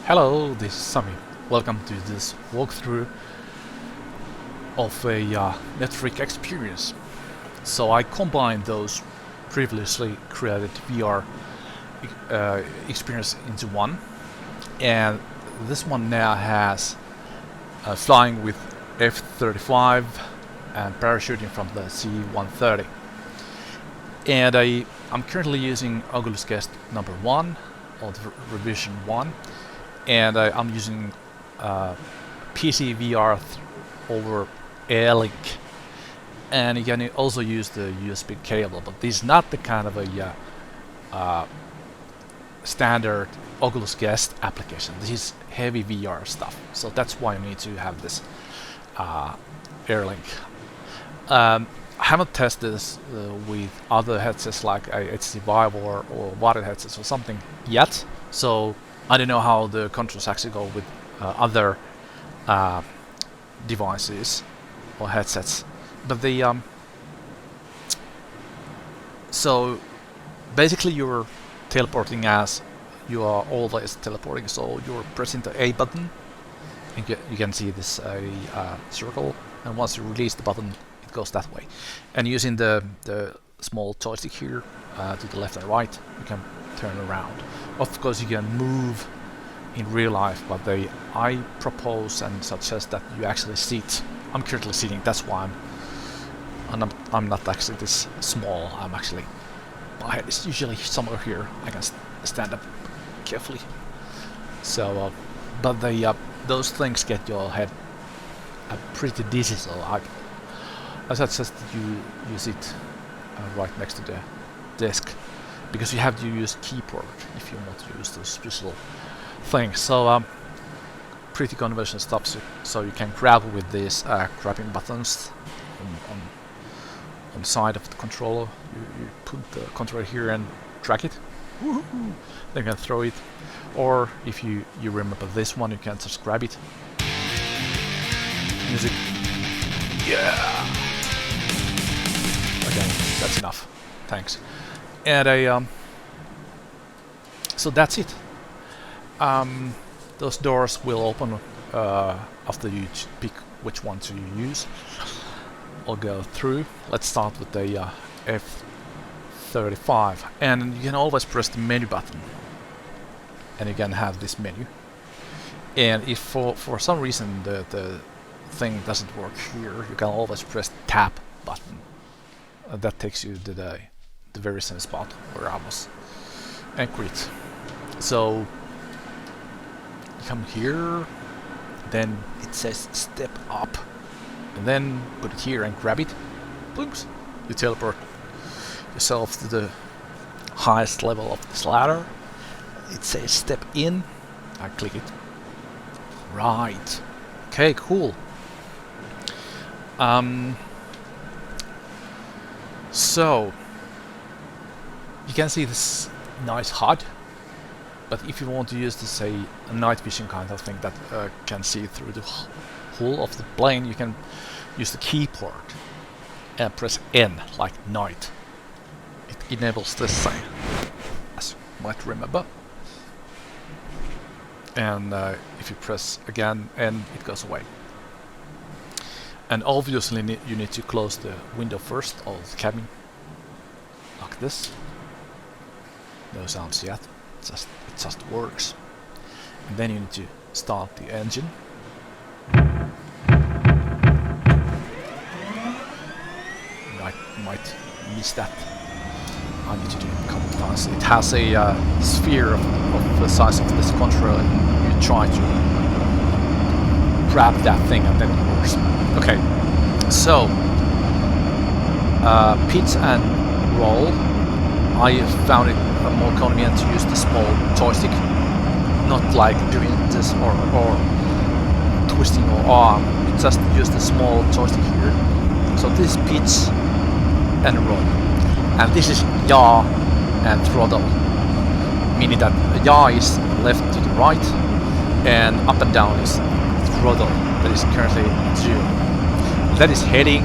Hello, this is Sami. Welcome to this walkthrough of a Netfreak Experience. So I combined those previously created VR experience into one, and this one now has flying with F35 and parachuting from the C130. And I'm currently using Oculus Quest number 1 or the revision 1, and I'm using PC VR over Airlink, and you can also use the USB cable, but this is not the kind of a standard Oculus Quest application. This is heavy VR stuff, so that's why you need to have this Airlink. I haven't tested this with other headsets like HTC Vive or wireless headsets or something yet, so I don't know how the controls actually go with other devices or headsets. But the so basically you're teleporting as you are always teleporting. So you're pressing the A button, and you can see this circle, and once you release the button, it goes that way. And using the small joystick here to the left and right, you can turn around. Of course, you can move in real life, but I propose and suggest that you actually sit. I'm currently sitting. That's why I'm not actually this small. I'm actually, my head is usually somewhere here. I can stand up carefully. So, but those things get your head pretty dizzy. So I suggest that you sit right next to the desk, because you have to use keyboard if you want to use those special things. So pretty conventional stuff. So you can grab with these grabbing buttons on the side of the controller. You put the controller here and drag it. Woohoo! Then you can throw it, or if you remember this one, you can just grab it. Music. Yeah. Okay, that's enough. Thanks. And so that's it. Those doors will open after you pick which one to use or go through. Let's start with the F35, and you can always press the menu button, and you can have this menu. And if for some reason the thing doesn't work here, you can always press the tab button. That takes you to the very same spot where I was, and quit. So you come here, then it says step up, and then put it here and grab it. Bloops. You teleport yourself to the highest level of this ladder. It says step in. I click it. Right. Okay, cool. So you can see this nice HUD, but if you want to use this a night vision kind of thing that can see through the hull of the plane, you can use the keyboard and press N like night. It enables this thing, as you might remember. And if you press again N, it goes away. And obviously you need to close the window first, or the cabin, like this. No sounds yet, it just works. And then you need to start the engine. Might miss that. I need to do it a couple of times. It has a sphere of the size of this controller, and you try to grab that thing, and then it works. Okay, so pitch and roll. I found it more convenient to use the small joystick, not like doing this or twisting or arm. You just use the small joystick here. So this is pitch and roll, and this is yaw and throttle, meaning that yaw is left to the right and up and down is throttle, that is currently 0. That is heading,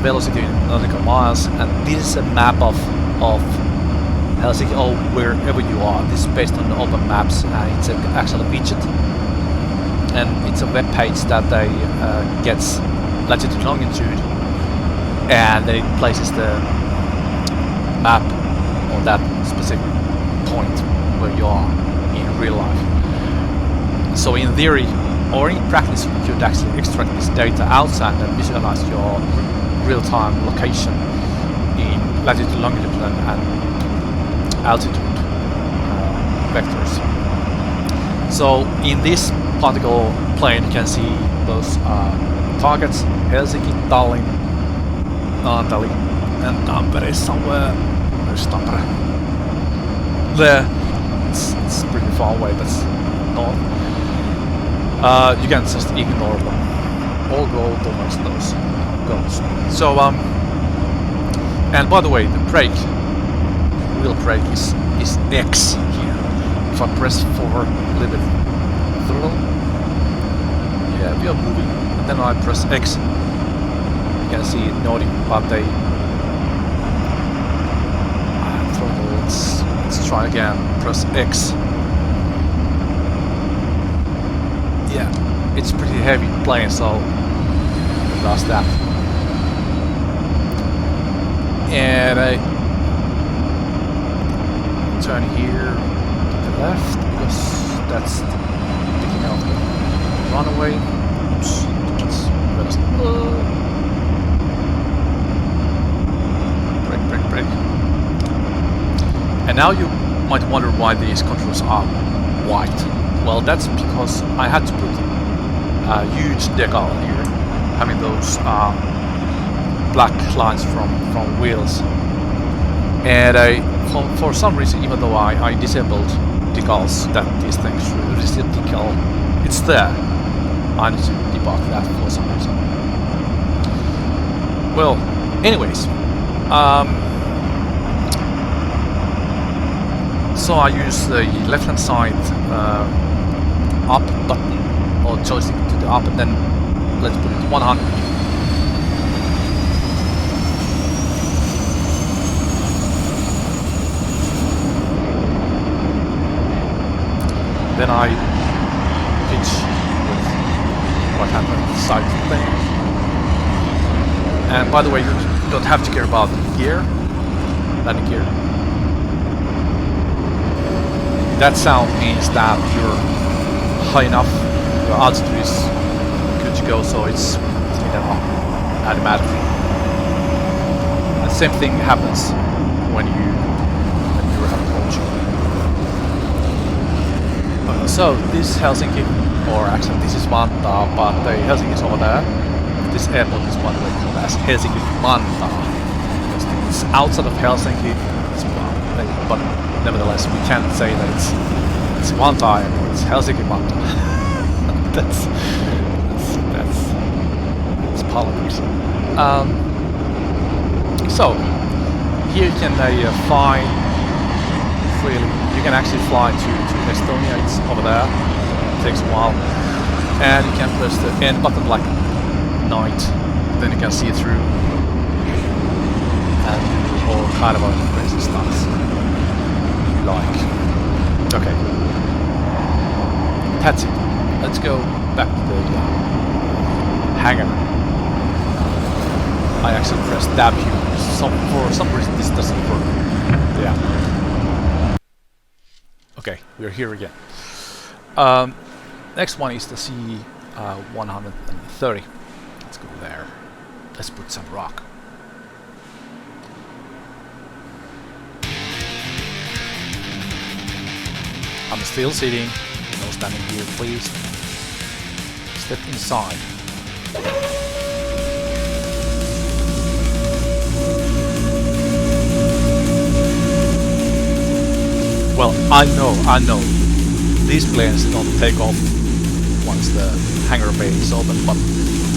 velocity in nautical miles, and this is a map of Helsinki or wherever you are. This is based on the open maps, and it's actually a widget, and it's a web page that they gets latitude longitude, and then it places the map on that specific point where you are in real life. So in theory, or in practice, you could actually extract this data outside and visualize your real-time location in latitude, longitude, and altitude vectors. So in this particle plane, you can see those targets: Helsinki, Tallinn, Naantali, and Tampere somewhere. There's Tampere. There. It's pretty far away, but it's north. You can just ignore them. All go towards those goals. So and by the way, the brake, wheel brake is X here. If I press forward a little bit, throttle. Yeah, we are moving. And then I press X. You can see it nodding, but they throttle. Let's try again. Press X. Yeah, it's pretty heavy plane, so it does that. And I turn here to the left because that's picking up the runaway. Oops, that's brake. And now you might wonder why these controls are white. Well, that's because I had to put a huge decal here, having those black lines from wheels. And for some reason, even though I disabled decals, that these things receive decal, it's there. I need to debug that for some reason. Well, anyways, so I use the left-hand side up button or joystick to the up, and then let's put it to 100. Then I pitch with right-hand side thing. And by the way, you don't have to care about the gear, landing gear. That sound means that you're high enough, your altitude is good to go, so it's clean it up automatically. The same thing happens when you're approaching. So this is Helsinki, or actually this is Vantaa, but Helsinki is over there. This airport is by the way called as Helsinki Vantaa, because it's outside of Helsinki, but nevertheless we can't say that it's Vantaa airport, it's Helsinki Vantaa. that's politics. So here you can fly freely. You can actually fly to Estonia, it's over there. It takes a while. And you can press the N button like night, then you can see through and do all kind of crazy stunts you like. Okay, that's it. Let's go back to the hangar. I actually pressed tab here. For some reason this doesn't work. Yeah. Okay, we're here again. Next one is the C130. Let's go there. Let's put some rock. I'm still sitting. No standing here, please. Step inside. Well, I know. These planes don't take off once the hangar bay is open, but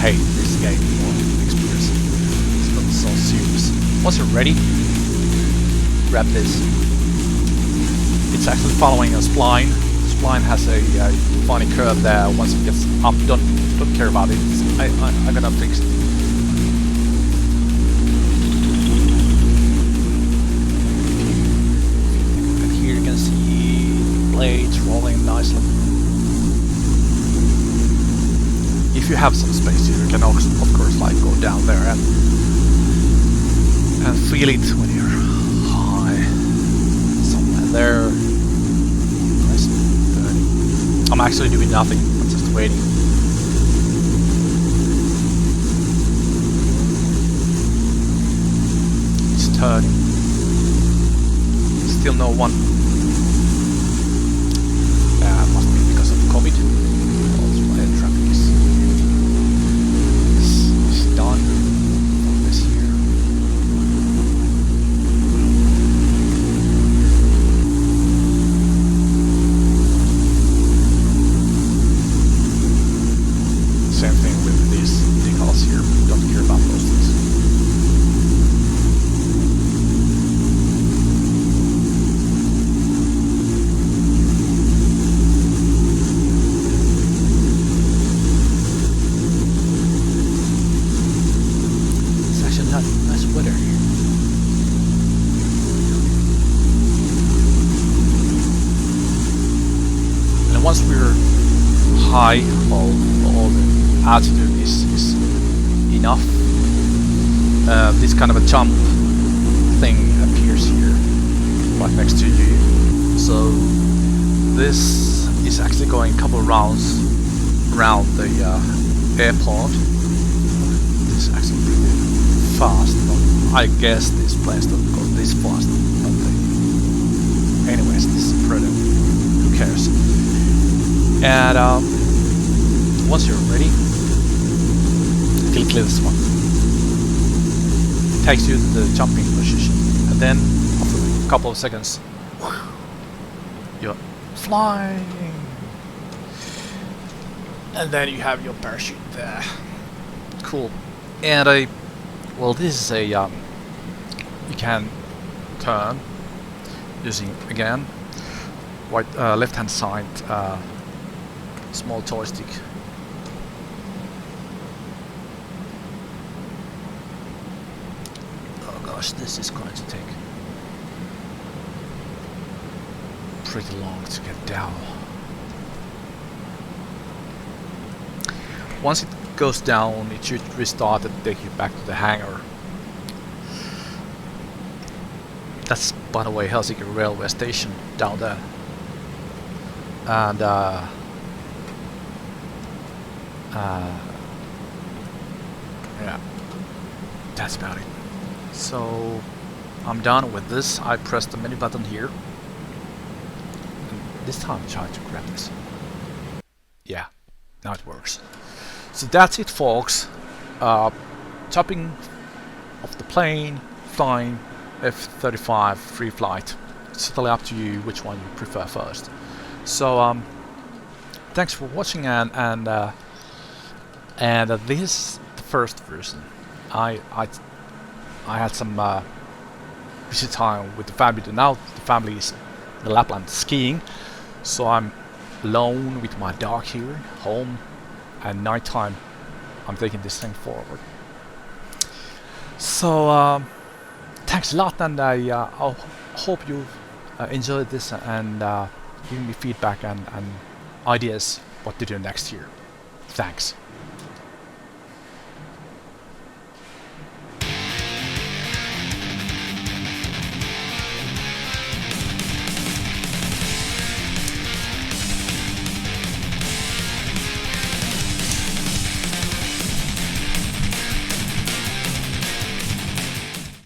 hey, this game for experience. It's not so serious. Once you're ready, grab this. It's actually following a spline. The spline has a funny curve there. Once it gets up, don't care about it. I'm gonna fix it. blades rolling nicely. If you have some space here, you can also, of course, like go down there and feel it when you're high. Somewhere there. Nice. 30. I'm actually doing nothing. I'm just waiting. It's 30. Still no one. Must be because of COVID. Also, air traffic is done for this year. Same thing with these decals here. Don't care about those things. Nice weather here. And once we're high, all the altitude is enough. This kind of a jump thing appears here, right next to you. So this is actually going a couple rounds around the airport. This is actually pretty fast, but I guess this place doesn't go this fast. But anyways, this is pretty. Who cares? And once you're ready, click this one. It takes you to the jumping position, and then after a couple of seconds, you're flying, and then you have your parachute there. Cool. And well, this is a you can turn using again left hand side small joystick. Oh gosh, this is going to take pretty long to get down. Once it goes down, it should restart and take you back to the hangar. That's, by the way, Helsinki railway station down there. And yeah, that's about it. So I'm done with this. I pressed the menu button here, and this time I tried to grab this. Yeah, now it works. So that's it, folks. Topping of the plane, flying F35 free flight. It's totally up to you which one you prefer first. So thanks for watching, and this is the first version. I had some busy time with the family. Now the family is in Lapland skiing, so I'm alone with my dog here, home, and nighttime I'm taking this thing forward. So thanks a lot, and I hope you enjoyed this and give me feedback and ideas what to do next year. Thanks.